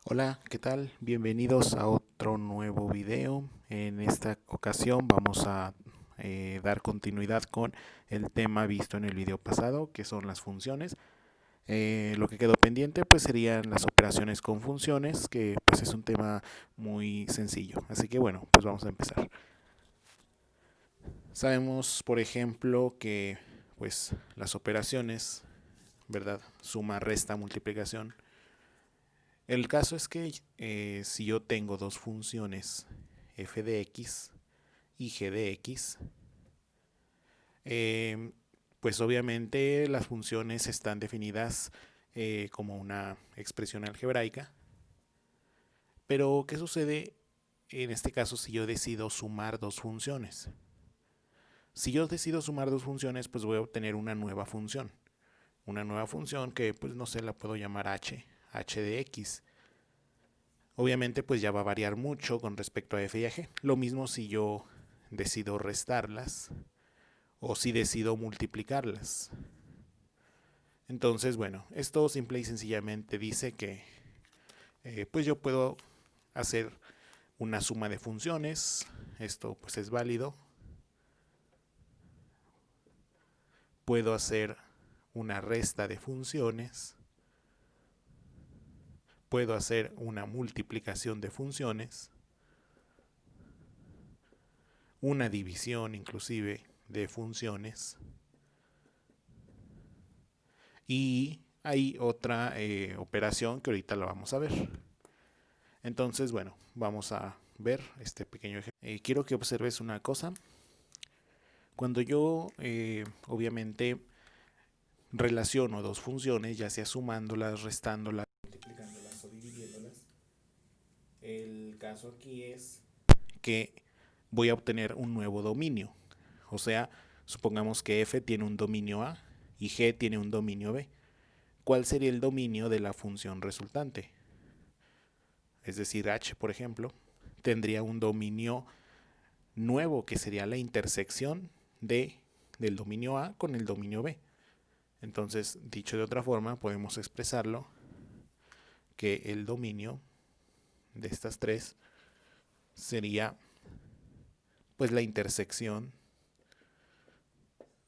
Hola, ¿qué tal? Bienvenidos a otro nuevo video. En esta ocasión vamos a dar continuidad con el tema visto en el video pasado, que son las funciones. Lo que quedó pendiente pues serían las operaciones con funciones, que pues es un tema muy sencillo. Así que bueno, pues vamos a empezar. Sabemos, por ejemplo, que pues las operaciones, ¿verdad? Suma, resta, multiplicación. El caso es que si yo tengo dos funciones f de x y g de x, eh, pues obviamente las funciones están definidas como una expresión algebraica. Pero ¿qué sucede en este caso si yo decido sumar dos funciones? Si yo decido sumar dos funciones, pues voy a obtener una nueva función. Una nueva función que pues no sé, la puedo llamar h de x. Obviamente pues ya va a variar mucho con respecto a f y a g. Lo mismo si yo decido restarlas o si decido multiplicarlas. Entonces, bueno, esto simple y sencillamente dice que pues yo puedo hacer una suma de funciones. Esto pues es válido. Puedo hacer una resta de funciones. Puedo hacer una multiplicación de funciones. Una división inclusive de funciones. Y hay otra operación que ahorita la vamos a ver. Entonces, bueno, vamos a ver este pequeño ejemplo. Quiero que observes una cosa. Cuando yo, obviamente, relaciono dos funciones, ya sea sumándolas, restándolas, multiplicándolas o dividiéndolas, el caso aquí es que voy a obtener un nuevo dominio. O sea, supongamos que f tiene un dominio a y g tiene un dominio b. ¿Cuál sería el dominio de la función resultante? Es decir, h, por ejemplo, tendría un dominio nuevo que sería la intersección del dominio A con el dominio B. Entonces, dicho de otra forma, podemos expresarlo que el dominio de estas tres sería pues la intersección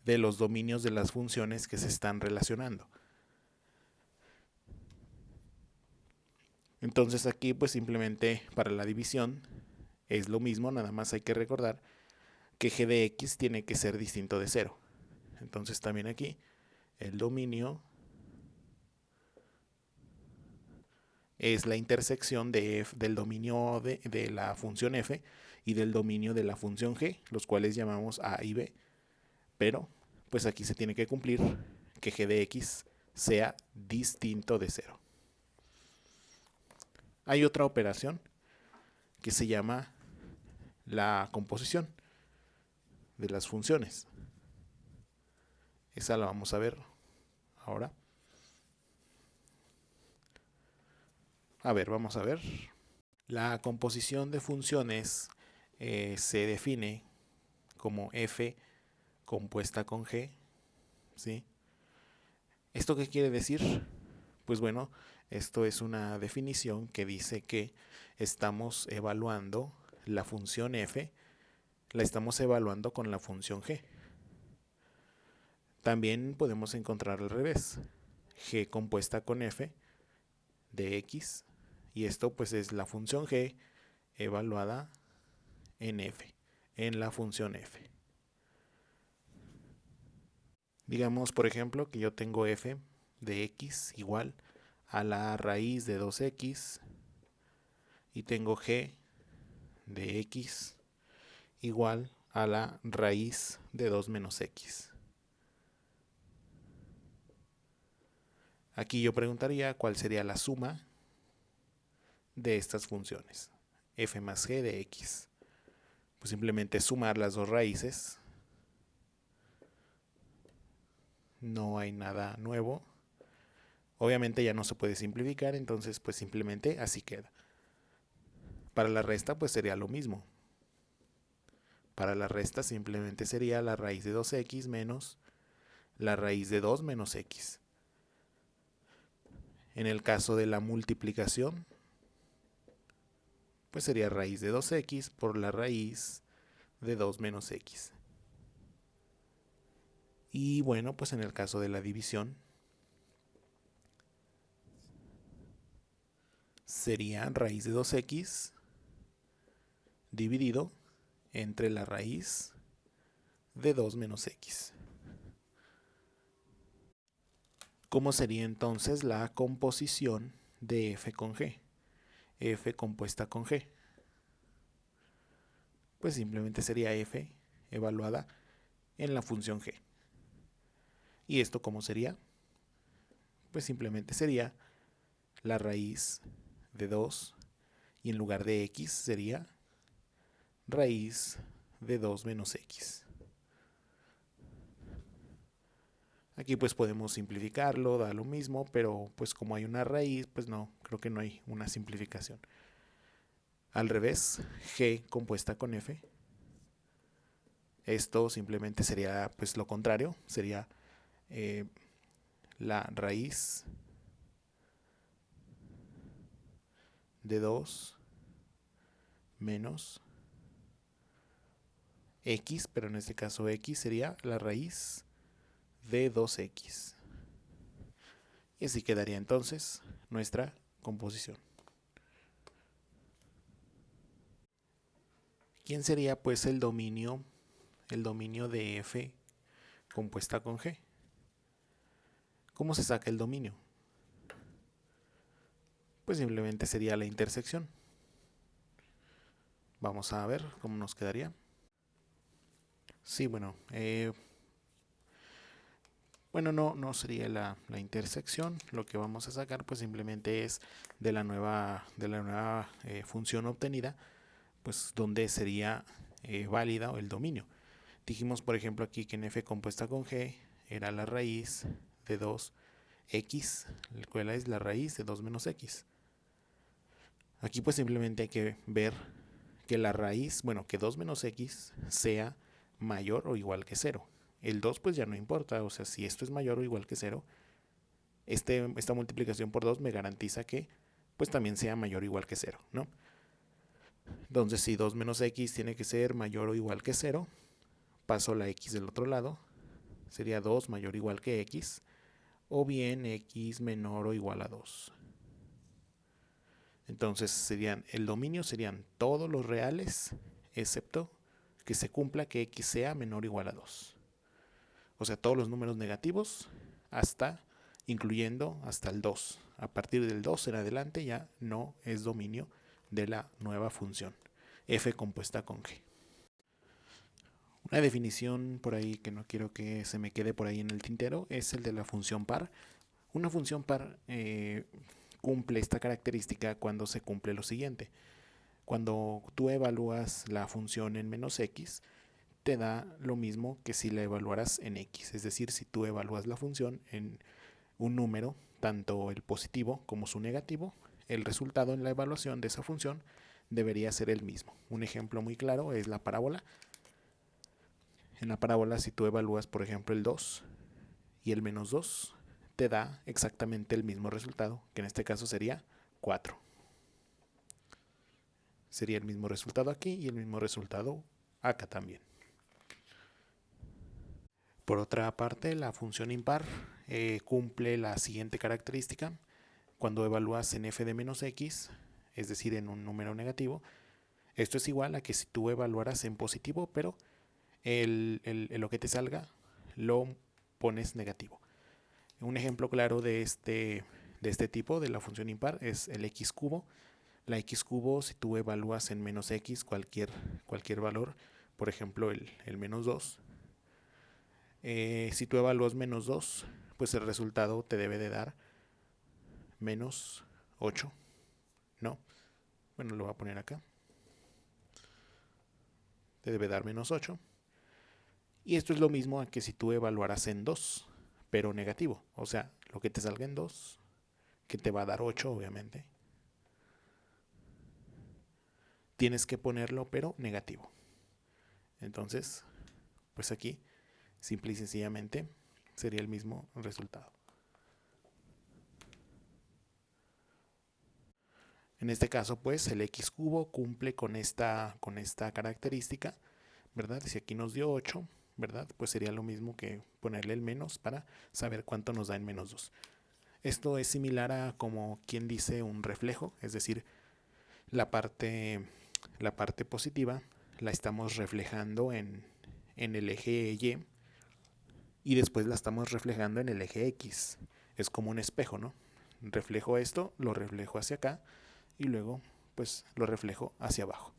de los dominios de las funciones que se están relacionando. Entonces aquí pues simplemente para la división es lo mismo, nada más hay que recordar que g de x tiene que ser distinto de 0. Entonces también aquí el dominio es la intersección del dominio de la función f y del dominio de la función g, los cuales llamamos a y b. Pero pues aquí se tiene que cumplir que g de x sea distinto de 0. Hay otra operación que se llama la composición de las funciones. Esa la vamos a ver ahora. A ver, vamos a ver. La composición de funciones se define como f compuesta con g, ¿sí? ¿Esto qué quiere decir? Pues bueno, esto es una definición que dice que estamos evaluando la función f, la estamos evaluando con la función g. También podemos encontrar al revés, g compuesta con f de x, y esto pues es la función g evaluada en f, en la función f. Digamos, por ejemplo, que yo tengo f de x igual a la raíz de 2x y tengo g de x igual a la raíz de 2 menos x. Aquí yo preguntaría cuál sería la suma de estas funciones, f más g de x. Pues simplemente sumar las dos raíces. No hay nada nuevo. Obviamente ya no se puede simplificar, entonces pues simplemente así queda. Para la resta pues sería lo mismo. Para la resta simplemente sería la raíz de 2x menos la raíz de 2 menos x. En el caso de la multiplicación, pues sería raíz de 2x por la raíz de 2 menos x. Y bueno, pues en el caso de la división, sería raíz de 2x dividido entre la raíz de 2 menos x. ¿Cómo sería entonces la composición de f con g? F compuesta con g. Pues simplemente sería f evaluada en la función g. ¿Y esto cómo sería? Pues simplemente sería la raíz de 2 y en lugar de x sería raíz de 2 menos x. Aquí pues podemos simplificarlo, da lo mismo, pero pues como hay una raíz, pues no, creo que no hay una simplificación. Al revés, g compuesta con f. Esto simplemente sería pues lo contrario, sería la raíz de 2 menos x, pero en este caso x sería la raíz de 2x. Y así quedaría entonces nuestra composición. ¿Quién sería pues el dominio de f compuesta con g? ¿Cómo se saca el dominio? Pues simplemente sería la intersección. Vamos a ver cómo nos quedaría. Sí, bueno, no sería la intersección. Lo que vamos a sacar pues simplemente es de la nueva función obtenida, pues donde sería válida el dominio. Dijimos por ejemplo aquí que en f compuesta con g era la raíz de 2x, la cual es la raíz de 2 menos x. Aquí pues simplemente hay que ver que la raíz, que 2 menos x sea mayor o igual que 0. El 2 pues ya no importa, o sea, si esto es mayor o igual que 0, esta multiplicación por 2 me garantiza que pues también sea mayor o igual que 0, ¿no? Entonces si 2 menos x tiene que ser mayor o igual que 0, paso la x del otro lado, sería 2 mayor o igual que x, o bien x menor o igual a 2. Entonces el dominio serían todos los reales, excepto que se cumpla que x sea menor o igual a 2. O sea, todos los números negativos incluyendo hasta el 2. A partir del 2 en adelante ya no es dominio de la nueva función f compuesta con g. Una definición por ahí que no quiero que se me quede por ahí en el tintero es el de la función par. Una función par cumple esta característica cuando se cumple lo siguiente. Cuando tú evalúas la función en menos x, te da lo mismo que si la evaluaras en x. Es decir, si tú evalúas la función en un número, tanto el positivo como su negativo, el resultado en la evaluación de esa función debería ser el mismo. Un ejemplo muy claro es la parábola. En la parábola, si tú evalúas, por ejemplo, el 2 y el menos 2, te da exactamente el mismo resultado, que en este caso sería 4. Sería el mismo resultado aquí y el mismo resultado acá también. Por otra parte, la función impar cumple la siguiente característica. Cuando evalúas en f de menos x, es decir, en un número negativo, esto es igual a que si tú evaluaras en positivo, pero lo que te salga lo pones negativo. Un ejemplo claro de este tipo, de la función impar, es el x cubo. La x cubo, si tú evalúas en menos x cualquier valor, por ejemplo el menos 2, si tú evalúas menos 2, pues el resultado te debe de dar menos 8, ¿no? Bueno, lo voy a poner acá. Te debe dar menos 8. Y esto es lo mismo a que si tú evaluaras en 2, pero negativo. O sea, lo que te salga en 2, que te va a dar 8, obviamente. Tienes que ponerlo, pero negativo. Entonces, pues aquí, simple y sencillamente, sería el mismo resultado. En este caso, pues el x cubo cumple con esta característica, ¿verdad? Si aquí nos dio 8, ¿verdad? Pues sería lo mismo que ponerle el menos para saber cuánto nos da en menos 2. Esto es similar a como quien dice un reflejo, es decir, la parte positiva la estamos reflejando en el eje Y y después la estamos reflejando en el eje X. Es como un espejo, ¿no? Reflejo esto, lo reflejo hacia acá y luego pues lo reflejo hacia abajo.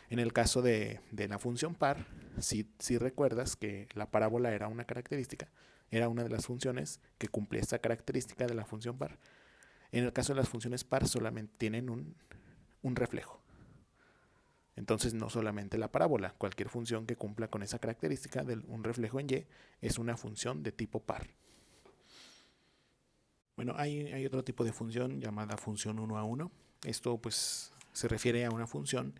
En el caso de la función par, si recuerdas que la parábola era una característica, era una de las funciones que cumple esta característica de la función par. En el caso de las funciones par solamente tienen un reflejo. Entonces no solamente la parábola, cualquier función que cumpla con esa característica de un reflejo en Y es una función de tipo par. Bueno, hay otro tipo de función llamada función 1 a 1. Esto pues se refiere a una función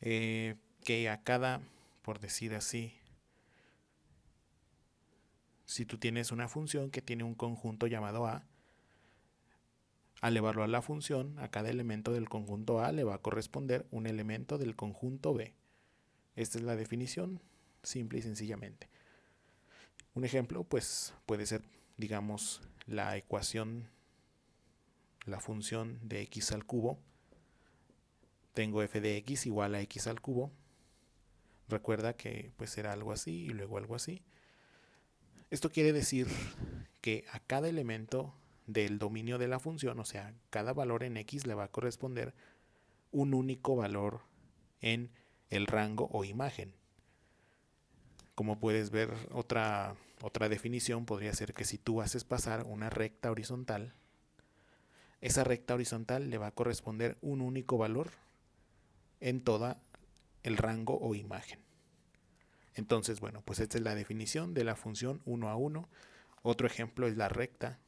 que a cada, por decir así, si tú tienes una función que tiene un conjunto llamado A, al evaluar la función, a cada elemento del conjunto A le va a corresponder un elemento del conjunto B. Esta es la definición, simple y sencillamente. Un ejemplo, pues puede ser, digamos, la ecuación, la función de x al cubo. Tengo f de x igual a x al cubo. Recuerda que pues era algo así y luego algo así. Esto quiere decir que a cada elemento del dominio de la función, o sea, cada valor en x le va a corresponder un único valor en el rango o imagen. Como puedes ver, otra definición podría ser que si tú haces pasar una recta horizontal, esa recta horizontal le va a corresponder un único valor en toda el rango o imagen. Entonces, bueno, pues esta es la definición de la función 1 a 1. Otro ejemplo es la recta.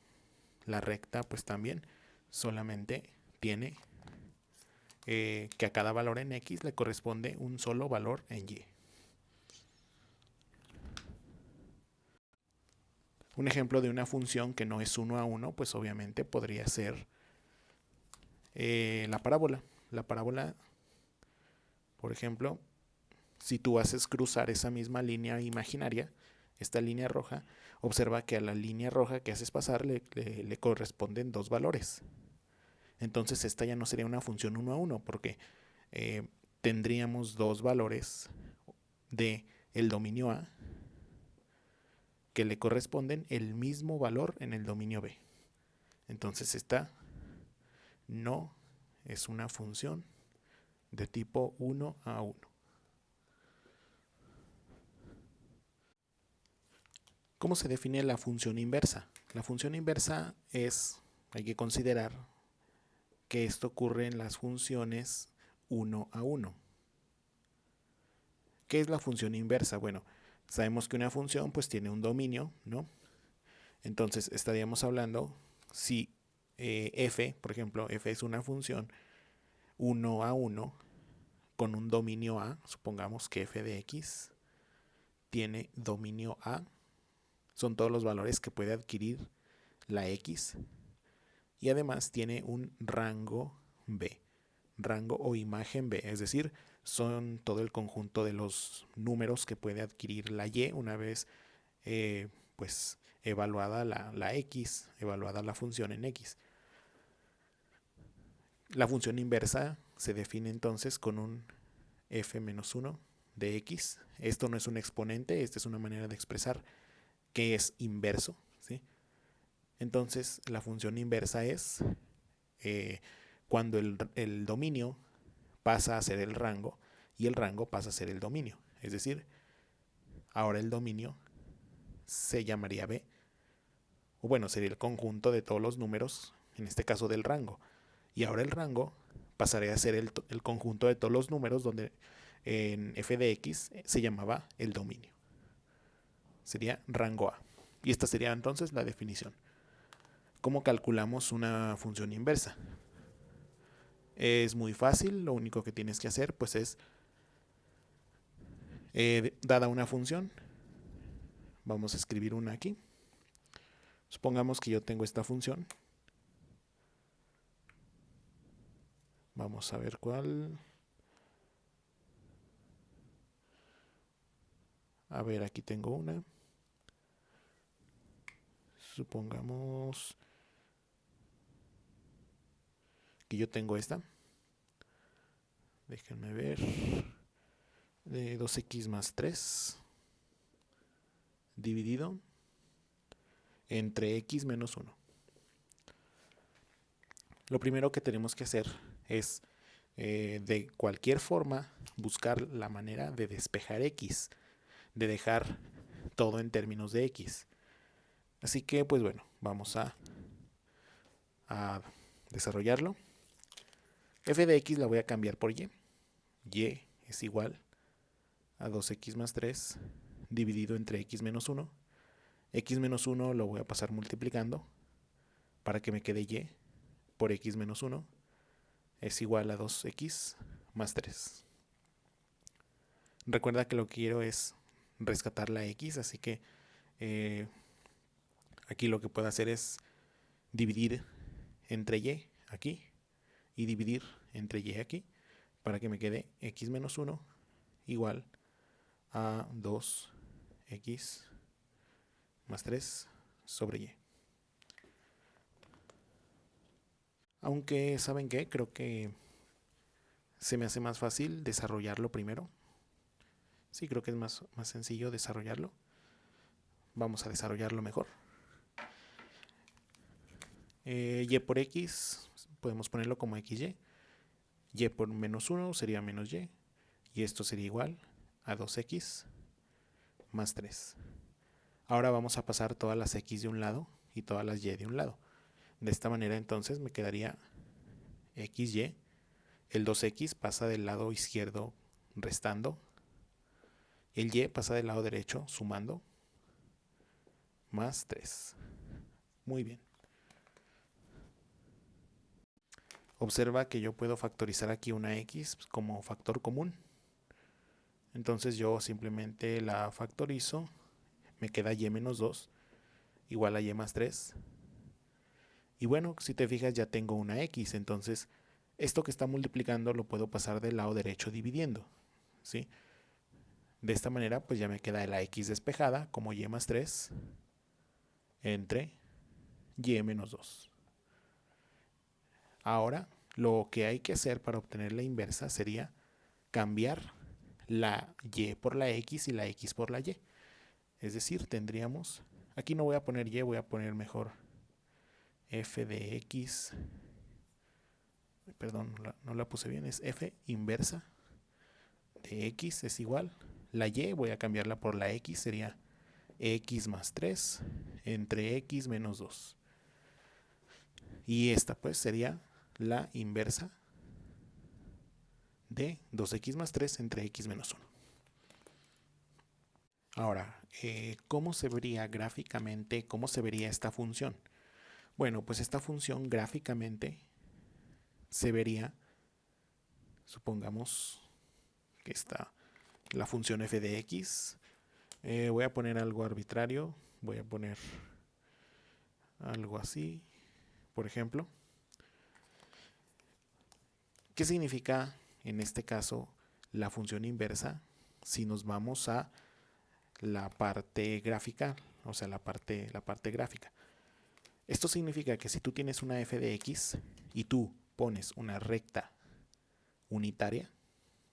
La recta pues también solamente tiene que a cada valor en x le corresponde un solo valor en y. Un ejemplo de una función que no es 1 a 1, pues obviamente podría ser la parábola. La parábola, por ejemplo, si tú haces cruzar esa misma línea imaginaria, esta línea roja, observa que a la línea roja que haces pasar le corresponden dos valores. Entonces esta ya no sería una función 1 a 1 porque tendríamos dos valores de el dominio A que le corresponden el mismo valor en el dominio B. Entonces esta no es una función de tipo 1 a 1. ¿Cómo se define la función inversa? La función inversa hay que considerar que esto ocurre en las funciones 1 a 1. ¿Qué es la función inversa? Bueno, sabemos que una función pues tiene un dominio, ¿no? Entonces estaríamos hablando si f, por ejemplo, f es una función 1 a 1 con un dominio A, supongamos que f de x tiene dominio A, son todos los valores que puede adquirir la x, y además tiene un rango B, rango o imagen B, es decir, son todo el conjunto de los números que puede adquirir la y una vez pues evaluada la x, evaluada la función en x. La función inversa se define entonces con un f-1 de x. Esto no es un exponente, esta es una manera de expresar que es inverso, ¿sí? Entonces la función inversa es cuando el dominio pasa a ser el rango y el rango pasa a ser el dominio. Es decir, ahora el dominio se llamaría B, o bueno, sería el conjunto de todos los números, en este caso del rango. Y ahora el rango pasaría a ser el conjunto de todos los números donde en f de x se llamaba el dominio. Sería rango A. Y esta sería entonces la definición. ¿Cómo calculamos una función inversa? Es muy fácil, lo único que tienes que hacer pues es, dada una función, vamos a escribir una aquí. Supongamos que yo tengo esta función. Vamos a ver cuál. A ver, aquí tengo una. Supongamos que yo tengo esta. Déjenme ver. De 2x más 3 dividido entre x menos 1. Lo primero que tenemos que hacer es de cualquier forma buscar la manera de despejar x, de dejar todo en términos de x. Así que pues bueno, vamos a desarrollarlo. F de x la voy a cambiar por y. Y es igual a 2x más 3 dividido entre x menos 1. X menos 1 lo voy a pasar multiplicando para que me quede y por x menos 1 es igual a 2x más 3. Recuerda que lo que quiero es rescatar la x, así que aquí lo que puedo hacer es dividir entre y aquí y dividir entre y aquí para que me quede x menos 1 igual a 2x más 3 sobre y. Aunque, ¿saben qué? Creo que se me hace más fácil desarrollarlo primero. Sí, creo que es más sencillo desarrollarlo. Vamos a desarrollarlo mejor. Y por x podemos ponerlo como xy. Y por menos 1 sería menos y. Y esto sería igual a 2x más 3. Ahora vamos a pasar todas las x de un lado y todas las y de un lado. De esta manera entonces me quedaría xy. El 2x pasa del lado izquierdo restando. El y pasa del lado derecho sumando. Más 3. Muy bien. Observa que yo puedo factorizar aquí una x como factor común. Entonces yo simplemente la factorizo. Me queda y menos 2 igual a y más 3. Y bueno, si te fijas ya tengo una x. Entonces esto que está multiplicando lo puedo pasar del lado derecho dividiendo, ¿sí? De esta manera pues ya me queda la x despejada como y más 3 entre y menos 2. Ahora lo que hay que hacer para obtener la inversa sería cambiar la y por la x y la x por la y. Es decir, tendríamos, aquí no voy a poner y, voy a poner mejor f de x, perdón, no la puse bien, es f inversa de x es igual, la y voy a cambiarla por la x, sería x más 3 entre x menos 2. Y esta pues sería la inversa de 2x más 3 entre x menos 1. Ahora, ¿cómo se vería gráficamente, cómo se vería esta función? Bueno, pues esta función gráficamente se vería, supongamos que está la función f de x. Voy a poner algo arbitrario, voy a poner algo así, por ejemplo. ¿Qué significa en este caso la función inversa si nos vamos a la parte gráfica, o sea, la parte gráfica? Esto significa que si tú tienes una f de x y tú pones una recta unitaria,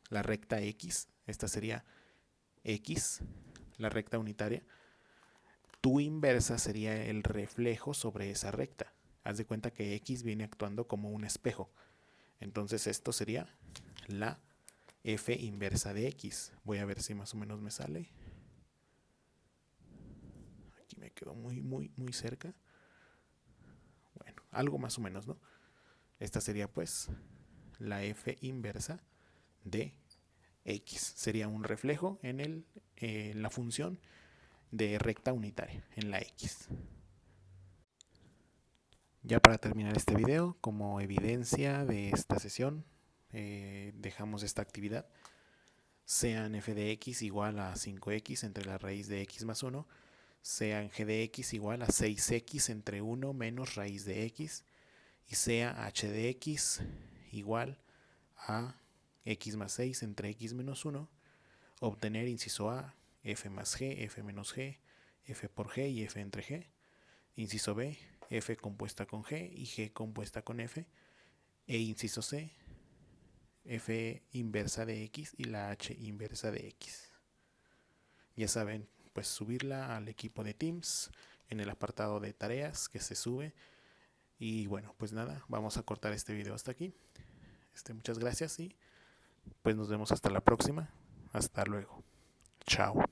la recta x, esta sería x, la recta unitaria, tu inversa sería el reflejo sobre esa recta. Haz de cuenta que x viene actuando como un espejo. Entonces esto sería la f inversa de x. Voy a ver si más o menos me sale. Aquí me quedo muy cerca. Bueno, algo más o menos, ¿no? Esta sería pues la f inversa de x. Sería un reflejo en la función de recta unitaria, en la x. Ya para terminar este video, como evidencia de esta sesión, dejamos esta actividad. Sean f de x igual a 5x entre la raíz de x más 1, sean g de x igual a 6x entre 1 menos raíz de x, y sea h de x igual a x más 6 entre x menos 1, obtener inciso A, f más g, f menos g, f por g y f entre g. Inciso B, f compuesta con g y g compuesta con f. E inciso C, f inversa de x y la h inversa de x. Ya saben, pues subirla al equipo de Teams en el apartado de tareas que se sube. Y bueno, pues nada, vamos a cortar este video hasta aquí. Muchas gracias y pues nos vemos hasta la próxima. Hasta luego. Chao.